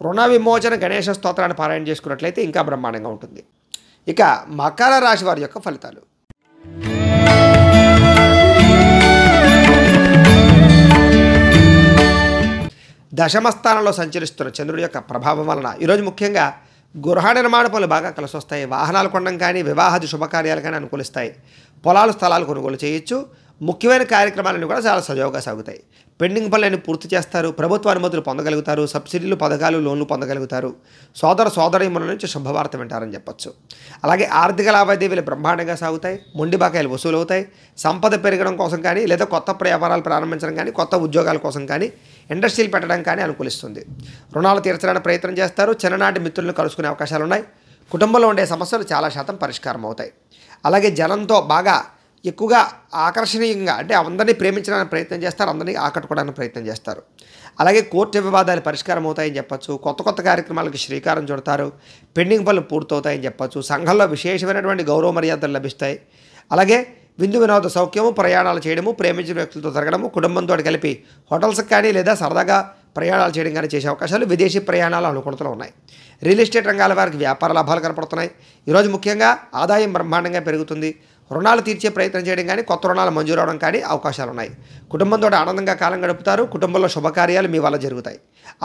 రుణ విమోచన గణేశ స్తోత్రాన్ని పారాయణ చేసుకున్నట్లయితే ఇంకా బ్రహ్మాండంగా ఉంటుంది. ఇక మకర రాశి వారి యొక్క ఫలితాలు. దశమ స్థానంలో సంచరిస్తున్న చంద్రుడి యొక్క ప్రభావం వలన ఈరోజు ముఖ్యంగా గృహ నిర్మాణ పనులు బాగా కలిసి వస్తాయి. వాహనాలు కొనడం కానీ, వివాహాది శుభకార్యాలు కానీ అనుకూలిస్తాయి. పొలాలు స్థలాలు కొనుగోలు చేయొచ్చు. ముఖ్యమైన కార్యక్రమాలన్నీ కూడా చాలా సజావుగా సాగుతాయి. పెండింగ్ పనులన్నీ పూర్తి చేస్తారు. ప్రభుత్వ అనుమతులు పొందగలుగుతారు. సబ్సిడీలు, పథకాలు, లోన్లు పొందగలుగుతారు. సోదరీమణుల నుంచి శుభవార్త వింటారని చెప్పొచ్చు. అలాగే ఆర్థిక లావాదేవీలు బ్రహ్మాండంగా సాగుతాయి. మొండి బకాయిలు వసూలు అవుతాయి. సంపద పెరగడం కోసం కానీ, లేదా కొత్త వ్యాపారాలు ప్రారంభించడం కానీ, కొత్త ఉద్యోగాల కోసం కానీ, ఇండస్ట్రీలు పెట్టడం కానీ అనుకూలిస్తుంది. రుణాలు తీర్చడానికి ప్రయత్నం చేస్తారు. చిన్ననాటి మిత్రులను కలుసుకునే అవకాశాలు ఉన్నాయి. కుటుంబంలో ఉండే సమస్యలు చాలా శాతం పరిష్కారం అవుతాయి. అలాగే జనంతో బాగా ఎక్కువగా ఆకర్షణీయంగా, అంటే అందరినీ ప్రేమించడానికి ప్రయత్నం చేస్తారు. అందరినీ ఆకట్టుకోవడానికి ప్రయత్నం చేస్తారు. అలాగే కోర్టు వివాదాలు పరిష్కారం అవుతాయని చెప్పచ్చు. కొత్త కార్యక్రమాలకు శ్రీకారం చుడతారు. పెండింగ్ పనులు పూర్తవుతాయని చెప్పచ్చు. సంఘంలో విశేషమైనటువంటి గౌరవ మర్యాదలు లభిస్తాయి. అలాగే విందు వినోద సౌఖ్యము, ప్రయాణాలు చేయడము, ప్రేమించిన వ్యక్తులతో తిరగడము, కుటుంబంతో కలిపి హోటల్స్కి కానీ లేదా సరదాగా ప్రయాణాలు చేయడం కానీ చేసే అవకాశాలు, విదేశీ ప్రయాణాలు అనుకూలతలు ఉన్నాయి. రియల్ ఎస్టేట్ రంగాల వారికి వ్యాపార లాభాలు కనపడుతున్నాయి. ఈరోజు ముఖ్యంగా ఆదాయం బ్రహ్మాండంగా పెరుగుతుంది. రుణాలు తీర్చే ప్రయత్నం చేయడం కానీ, కొత్త రుణాలు మంజూరు అవడం కానీ అవకాశాలు ఉన్నాయి. కుటుంబంతో ఆనందంగా కాలం గడుపుతారు. కుటుంబంలో శుభకార్యాలు మీ వల్ల జరుగుతాయి.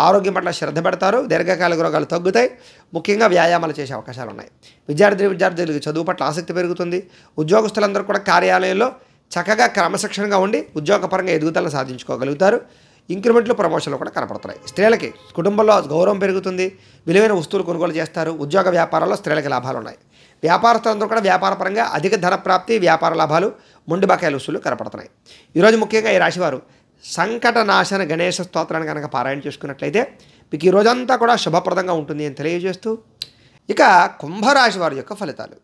ఆరోగ్యం పట్ల శ్రద్ధ పెడతారు. దీర్ఘకాలిక రోగాలు తగ్గుతాయి. ముఖ్యంగా వ్యాయామాలు చేసే అవకాశాలు ఉన్నాయి. విద్యార్థులకు చదువు పట్ల ఆసక్తి పెరుగుతుంది. ఉద్యోగస్తులందరూ కూడా కార్యాలయంలో చక్కగా క్రమశిక్షణగా ఉండి ఉద్యోగపరంగా ఎదుగుదలను సాధించుకోగలుగుతారు. ఇంక్రిమెంట్లు, ప్రమోషన్లు కూడా కనపడుతున్నాయి. స్త్రీలకి కుటుంబంలో గౌరవం పెరుగుతుంది. విలువైన వస్తువులు కొనుగోలు చేస్తారు. ఉద్యోగ వ్యాపారాల్లో స్త్రీలకి లాభాలు ఉన్నాయి. వ్యాపారస్తులందరూ కూడా వ్యాపారపరంగా అధిక ధన ప్రాప్తి, వ్యాపార లాభాలు, మొండి బకాయిల వసూలు కనపడుతున్నాయి. ఈరోజు ముఖ్యంగా ఈ రాశివారు సంకటనాశన గణేశ స్తోత్రాన్ని కనుక పారాయణ చేసుకున్నట్లయితే మీకు ఈ రోజంతా కూడా శుభప్రదంగా ఉంటుంది అని తెలియజేస్తూ, ఇక కుంభరాశి వారి యొక్క ఫలితాలు.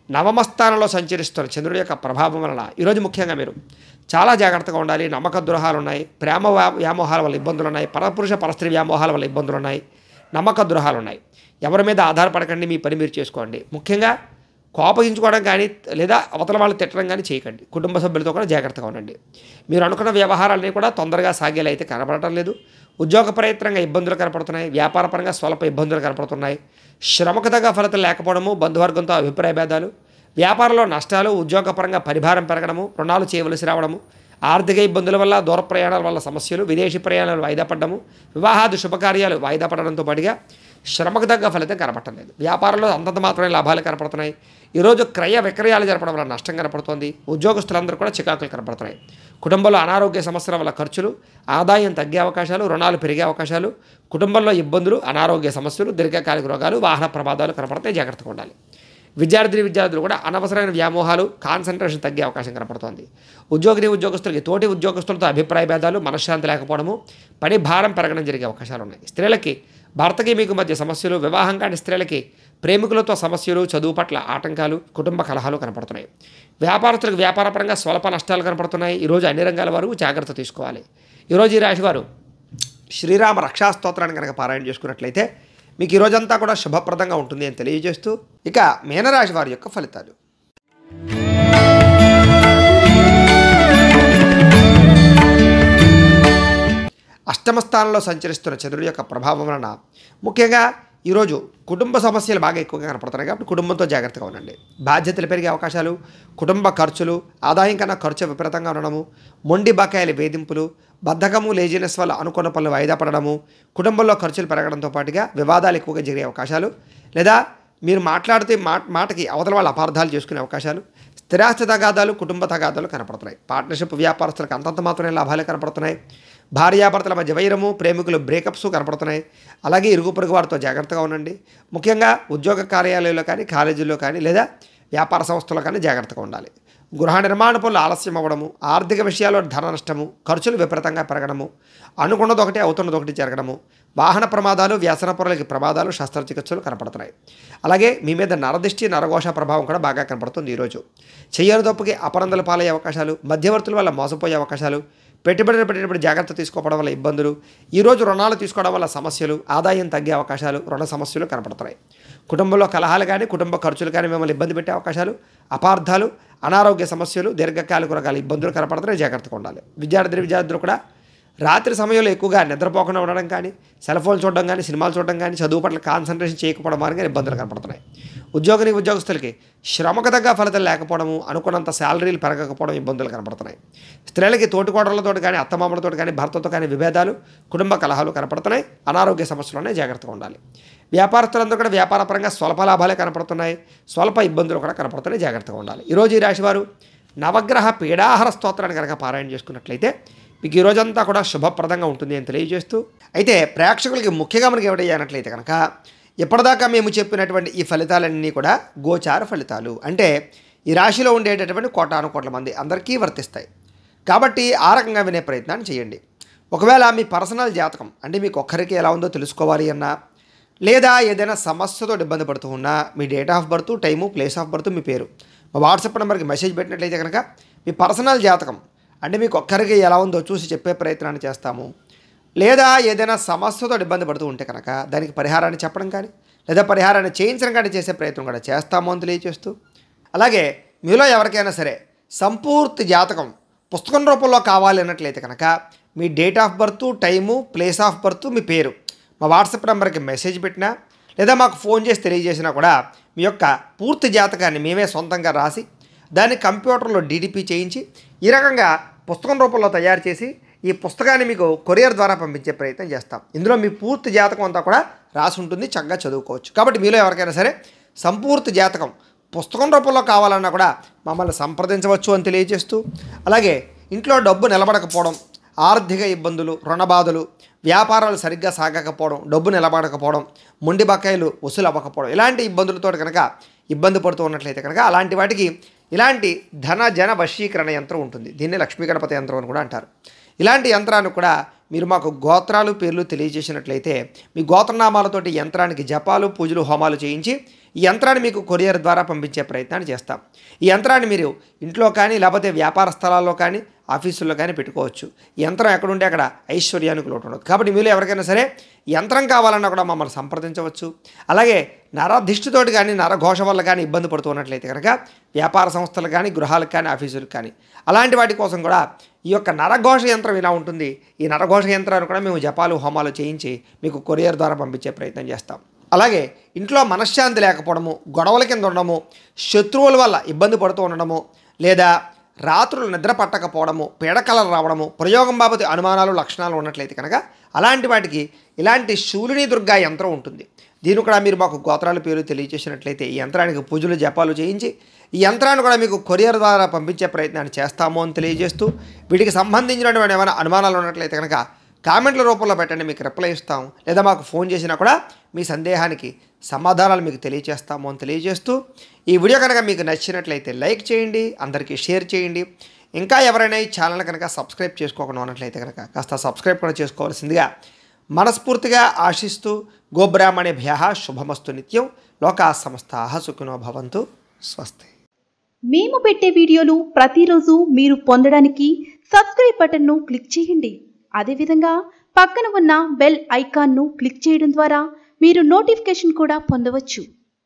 నవమ స్థానంలో సంచరిస్తున్న చంద్రుడి యొక్క ప్రభావం వలన ఈరోజు ముఖ్యంగా మీరు చాలా జాగ్రత్తగా ఉండాలి. నమ్మక ద్రోహాలు ఉన్నాయి. ప్రేమ వ్యామోహాల వల్ల ఇబ్బందులు ఉన్నాయి. పరపురుష పరస్త్రీ వ్యామోహాల వల్ల ఇబ్బందులు ఉన్నాయి. నమ్మక ద్రోహాలు ఉన్నాయి. ఎవరి మీద ఆధారపడకండి. మీ పని మీరు చేసుకోండి. ముఖ్యంగా కోపగించుకోవడం కానీ, లేదా అవతల వాళ్ళు తిట్టడం కానీ చేయకండి. కుటుంబ సభ్యులతో కూడా జాగ్రత్తగా ఉండండి. మీరు అనుకున్న వ్యవహారాలన్నీ కూడా తొందరగా సాగేలా అయితే కనపడటం లేదు. ఉద్యోగ ప్రయత్నంగా ఇబ్బందులు కనపడుతున్నాయి. వ్యాపారపరంగా స్వల్ప ఇబ్బందులు కనపడుతున్నాయి. శ్రమకు తగ్గ ఫలితం లేకపోవడము, బంధువర్గంతో అభిప్రాయ భేదాలు, వ్యాపారంలో నష్టాలు, ఉద్యోగపరంగా పరిభారం పెరగడము, రుణాలు చేయవలసి రావడము, ఆర్థిక ఇబ్బందుల వల్ల, దూర ప్రయాణాల వల్ల సమస్యలు, విదేశీ ప్రయాణాలు వాయిదా పడడము, వివాహాది శుభకార్యాలు వాయిదా పడడంతో పాటుగా శ్రమకు తగ్గ ఫలితం కనపడలేదు. వ్యాపారంలో అంతంత మాత్రమే లాభాలు కనపడుతున్నాయి. ఈరోజు క్రయ విక్రయాలు జరపడం వల్ల నష్టం కనపడుతోంది. ఉద్యోగస్తులందరూ కూడా చికాకులు కనపడుతున్నాయి. కుటుంబంలో అనారోగ్య సమస్యల వల్ల ఖర్చులు, ఆదాయం తగ్గే అవకాశాలు, రుణాలు పెరిగే అవకాశాలు, కుటుంబంలో ఇబ్బందులు, అనారోగ్య సమస్యలు, దీర్ఘకాలిక రోగాలు, వాహన ప్రమాదాలు కనపడతాయి. జాగ్రత్తగా ఉండాలి. విద్యార్థులు కూడా అనవసరమైన వ్యామోహాలు, కాన్సన్ట్రేషన్ తగ్గే అవకాశం కనపడుతోంది. ఉద్యోగస్తులకి తోటి ఉద్యోగస్తులతో అభిప్రాయ భేదాలు, మనశ్శాంతి లేకపోవడము, పని భారం పెరగడం జరిగే అవకాశాలు ఉన్నాయి. స్త్రీలకి భర్తకి మీకు మధ్య సమస్యలు, వివాహం కాని స్త్రీలకి ప్రేమికులతో సమస్యలు, చదువు పట్ల ఆటంకాలు, కుటుంబ కలహాలు కనపడుతున్నాయి. వ్యాపారస్తులకు వ్యాపారపరంగా స్వల్ప నష్టాలు కనపడుతున్నాయి. ఈరోజు అన్ని రంగాల వారు జాగ్రత్త తీసుకోవాలి. ఈరోజు ఈ రాశివారు శ్రీరామ రక్షాస్తోత్రాన్ని కనుక పారాయణ చేసుకున్నట్లయితే మీకు ఈ రోజంతా కూడా శుభప్రదంగా ఉంటుంది అని తెలియజేస్తూ, ఇక మీనరాశి వారి యొక్క ఫలితాలు. అష్టమ స్థానంలో సంచరిస్తున్న చంద్రుడి యొక్క ప్రభావం వలన ముఖ్యంగా ఈరోజు కుటుంబ సమస్యలు బాగా ఎక్కువగా కనపడుతున్నాయి. కాబట్టి కుటుంబంతో జాగ్రత్తగా ఉండండి. బాధ్యతలు పెరిగే అవకాశాలు, కుటుంబ ఖర్చులు, ఆదాయం కన్నా ఖర్చు విపరీతంగా ఉండడము, మొండి బకాయిల వేధింపులు, బద్ధకము, లేజినెస్ వల్ల అనుకున్న పనులు వాయిదా పడడము, కుటుంబంలో ఖర్చులు పెరగడంతో పాటుగా వివాదాలు ఎక్కువగా జరిగే అవకాశాలు, లేదా మీరు మాట్లాడితే మాటకి అవతల వాళ్ళు అపార్థాలు చేసుకునే అవకాశాలు, స్థిరాస్తి తగాదాలు, కుటుంబ తగాదాలు కనపడుతున్నాయి. పార్ట్నర్షిప్ వ్యాపారస్తులకు అంతంత మాత్రమే లాభాలు కనపడుతున్నాయి. భార్యాభర్తల మధ్య వైరము, ప్రేమికులు బ్రేకప్స్ కనపడుతున్నాయి. అలాగే ఇరుగు పొరుగు వారితో జాగ్రత్తగా ఉండండి. ముఖ్యంగా ఉద్యోగ కార్యాలయాల్లో కానీ, కాలేజీల్లో కానీ, లేదా వ్యాపార సంస్థల్లో కానీ జాగ్రత్తగా ఉండాలి. గృహ నిర్మాణ పనులు ఆలస్యం అవ్వడము, ఆర్థిక విషయాల్లో ధన నష్టము, ఖర్చులు విపరీతంగా పెరగడము, అనుకున్నది ఒకటి అవుతున్నది ఒకటి జరగడము, వాహన ప్రమాదాలు, వ్యసన పొరలకి ప్రమాదాలు, శస్త్రచికిత్సలు కనపడుతున్నాయి. అలాగే మీ మీద నరదిష్టి, నరఘోష ప్రభావం కూడా బాగా కనపడుతుంది. ఈరోజు చెయ్యని తప్పుకి అపరందల పాలయ్యే అవకాశాలు, మధ్యవర్తుల వల్ల మోసపోయే అవకాశాలు, పెట్టుబడులు పెట్టేటప్పుడు జాగ్రత్త తీసుకోవడం వల్ల ఇబ్బందులు, ఈరోజు రుణాలు తీసుకోవడం వల్ల సమస్యలు, ఆదాయం తగ్గే అవకాశాలు, రుణ సమస్యలు కనపడుతున్నాయి. కుటుంబంలో కలహాలు కానీ, కుటుంబ ఖర్చులు కానీ మిమ్మల్ని ఇబ్బంది పెట్టే అవకాశాలు, అపార్థాలు, అనారోగ్య సమస్యలు, దీర్ఘకాలిక రోగాలు, ఇబ్బందులు కనపడుతున్నాయి. జాగ్రత్తగా ఉండాలి. విద్యార్థులు కూడా రాత్రి సమయంలో ఎక్కువగా నిద్రపోకుండా ఉండడం కానీ, సెల్ ఫోన్ చూడడం కానీ, సినిమాలు చూడడం కానీ, చదువు పట్ల కాన్సన్ట్రేషన్ చేయకపోవడం కానీ ఇబ్బందులు కనపడుతున్నాయి. ఉద్యోగస్తులకి శ్రమకు తగ్గ ఫలితాలు లేకపోవడము, అనుకున్నంత శాలరీలు పెరగకపోవడం ఇబ్బందులు కనపడుతున్నాయి. స్త్రీలకి తోటికోడలతో కానీ, అత్తమామలతో కానీ, భర్తతో కానీ విభేదాలు, కుటుంబ కలహాలు కనపడుతున్నాయి. అనారోగ్య సమస్యలునే జాగ్రత్తగా ఉండాలి. వ్యాపారస్తులందరూ కూడా వ్యాపారపరంగా స్వల్ప లాభాలే కనపడుతున్నాయి. స్వల్ప ఇబ్బందులు కూడా కనపడుతున్నాయి. జాగ్రత్తగా ఉండాలి. ఈరోజు ఈ రాశివారు నవగ్రహ పీడాహార స్తోత్రాన్ని కనుక పారాయణ చేసుకున్నట్లయితే మీకు ఈ రోజంతా కూడా శుభప్రదంగా ఉంటుంది అని తెలియజేస్తూ, అయితే ప్రేక్షకులకి ముఖ్యంగా మనకి ఏమిటయ్యానట్లయితే కనుక ఇప్పటిదాకా మేము చెప్పినటువంటి ఈ ఫలితాలన్నీ కూడా గోచార ఫలితాలు, అంటే ఈ రాశిలో ఉండేటటువంటి కోటాను కోట్ల మంది అందరికీ వర్తిస్తాయి. కాబట్టి ఆ రకంగా వినే ప్రయత్నాన్ని చేయండి. ఒకవేళ మీ పర్సనల్ జాతకం అంటే మీకు ఒక్కరికి ఎలా ఉందో తెలుసుకోవాలి అన్నా, లేదా ఏదైనా సమస్యతో ఇబ్బంది పడుతూ ఉన్నా, మీ date of birth, time, place of birth, మీ పేరు మా వాట్సాప్ నెంబర్కి మెసేజ్ పెట్టినట్లయితే కనుక మీ పర్సనల్ జాతకం అంటే మీకు ఒక్కరికి ఎలా ఉందో చూసి చెప్పే ప్రయత్నాన్ని చేస్తాము. లేదా ఏదైనా సమస్యతో ఇబ్బంది పడుతూ ఉంటే కనుక దానికి పరిహారాన్ని చెప్పడం కానీ, లేదా పరిహారాన్ని చేయించడం కానీ చేసే ప్రయత్నం కూడా చేస్తాము అని తెలియజేస్తూ, అలాగే మీలో ఎవరికైనా సరే సంపూర్తి జాతకం పుస్తకం రూపంలో కావాలి అన్నట్లయితే కనుక మీ date of birth, time, place of birth, మీ పేరు మా వాట్సాప్ నెంబర్కి మెసేజ్ పెట్టినా, లేదా మాకు ఫోన్ చేసి తెలియజేసినా కూడా మీ యొక్క పూర్తి జాతకాన్ని మేమే సొంతంగా రాసి దాన్ని కంప్యూటర్లో డీడీపీ చేయించి ఈ రకంగా పుస్తకం రూపంలో తయారు చేసి ఈ పుస్తకాన్ని మీకు కొరియర్ ద్వారా పంపించే ప్రయత్నం చేస్తాం. ఇందులో మీ పూర్తి జాతకం అంతా కూడా రాసి ఉంటుంది, చక్కగా చదువుకోవచ్చు. కాబట్టి మీలో ఎవరికైనా సరే సంపూర్తి జాతకం పుస్తకం రూపంలో కావాలన్నా కూడా మమ్మల్ని సంప్రదించవచ్చు అని తెలియజేస్తూ, అలాగే ఇంట్లో డబ్బు నిలబడకపోవడం, ఆర్థిక ఇబ్బందులు, రుణబాధలు, వ్యాపారాలు సరిగ్గా సాగకపోవడం, డబ్బు నిలబడకపోవడం, మొండి బకాయిలు వసూలు అవ్వకపోవడం, ఇలాంటి ఇబ్బందులతో కనుక ఇబ్బంది పడుతూ ఉన్నట్లయితే కనుక అలాంటి వాటికి ఇలాంటి ధన జన వశీకరణ యంత్రం ఉంటుంది. దీన్ని లక్ష్మీ గణపతి యంత్రం అని కూడా అంటారు. ఇలాంటి యంత్రాన్ని కూడా మీరు మాకు గోత్రాలు, పేర్లు తెలియజేసినట్లయితే మీ గోత్రనామాలతోటి యంత్రానికి జపాలు, పూజలు, హోమాలు చేయించి ఈ యంత్రాన్ని మీకు కొరియర్ ద్వారా పంపించే ప్రయత్నాన్ని చేస్తాం. ఈ యంత్రాన్ని మీరు ఇంట్లో కానీ, లేకపోతే వ్యాపార స్థలాల్లో కానీ, ఆఫీసుల్లో కానీ పెట్టుకోవచ్చు. ఈ యంత్రం ఎక్కడుంటే అక్కడ ఐశ్వర్యానికి లోటు ఉండదు. కాబట్టి మీరు ఎవరికైనా సరే యంత్రం కావాలన్నా కూడా మమ్మల్ని సంప్రదించవచ్చు. అలాగే నరదిష్టితోటి కానీ, నరఘోష వల్ల కానీ ఇబ్బంది పడుతూ ఉన్నట్లయితే కనుక వ్యాపార సంస్థలు కానీ, గృహాలకు కానీ, ఆఫీసులకు కానీ అలాంటి వాటి కోసం కూడా ఈ యొక్క నరఘోష యంత్రం ఇలా ఉంటుంది. ఈ నరఘోష యంత్రాన్ని కూడా మేము జపాలు, హోమాలు చేయించి మీకు కొరియర్ ద్వారా పంపించే ప్రయత్నం చేస్తాం. అలాగే ఇంట్లో మనశ్శాంతి లేకపోవడము, గొడవల కింద ఉండడము, శత్రువుల వల్ల ఇబ్బంది పడుతూ ఉండడము, లేదా రాత్రులు నిద్ర పట్టకపోవడము, పీడకలలు రావడము, ప్రయోగం బాబతి అనుమానాలు, లక్షణాలు ఉన్నట్లయితే కనుక అలాంటి వాటికి ఇలాంటి శూలిని దుర్గా యంత్రం ఉంటుంది. దీన్ని కూడా మీరు మాకు గోత్రాల పేరు తెలియజేసినట్లయితే ఈ యంత్రానికి పూజలు, జపాలు చేయించి ఈ యంత్రాన్ని కూడా మీకు కొరియర్ ద్వారా పంపించే ప్రయత్నాన్ని చేస్తాము అని తెలియజేస్తూ, వీటికి సంబంధించినటువంటి ఏమైనా అనుమానాలు ఉన్నట్లయితే కనుక కామెంట్ల రూపంలో పెట్టండి, మీకు రిప్లై ఇస్తాం. లేదా మాకు ఫోన్ చేసినా కూడా మీ సందేహానికి సమాధానాలు మీకు తెలియజేస్తాము అని తెలియజేస్తూ, ఈ వీడియో కనుక మీకు నచ్చినట్లయితే లైక్ చేయండి, అందరికీ షేర్ చేయండి. ఇంకా ఎవరైనా ఈ ఛానల్ కనుక సబ్స్క్రైబ్ చేసుకోకుండా ఉన్నట్లయితే కనుక కాస్త సబ్స్క్రైబ్ కూడా చేసుకోవాల్సిందిగా మనస్ఫూర్తిగా ఆశిస్తూ, గోబ్రాహ్మణేభ్యః శుభమస్తు నిత్యం, లోకా సమస్తాః సుఖినో భవంతు, స్వస్తి. మేము పెట్టే వీడియోలు ప్రతిరోజు మీరు పొందడానికి సబ్స్క్రైబ్ బటన్ను క్లిక్ చేయండి. అదేవిధంగా పక్కన ఉన్న బెల్ ఐకాన్ను క్లిక్ చేయడం ద్వారా మీరు నోటిఫికేషన్ కూడా పొందవచ్చు.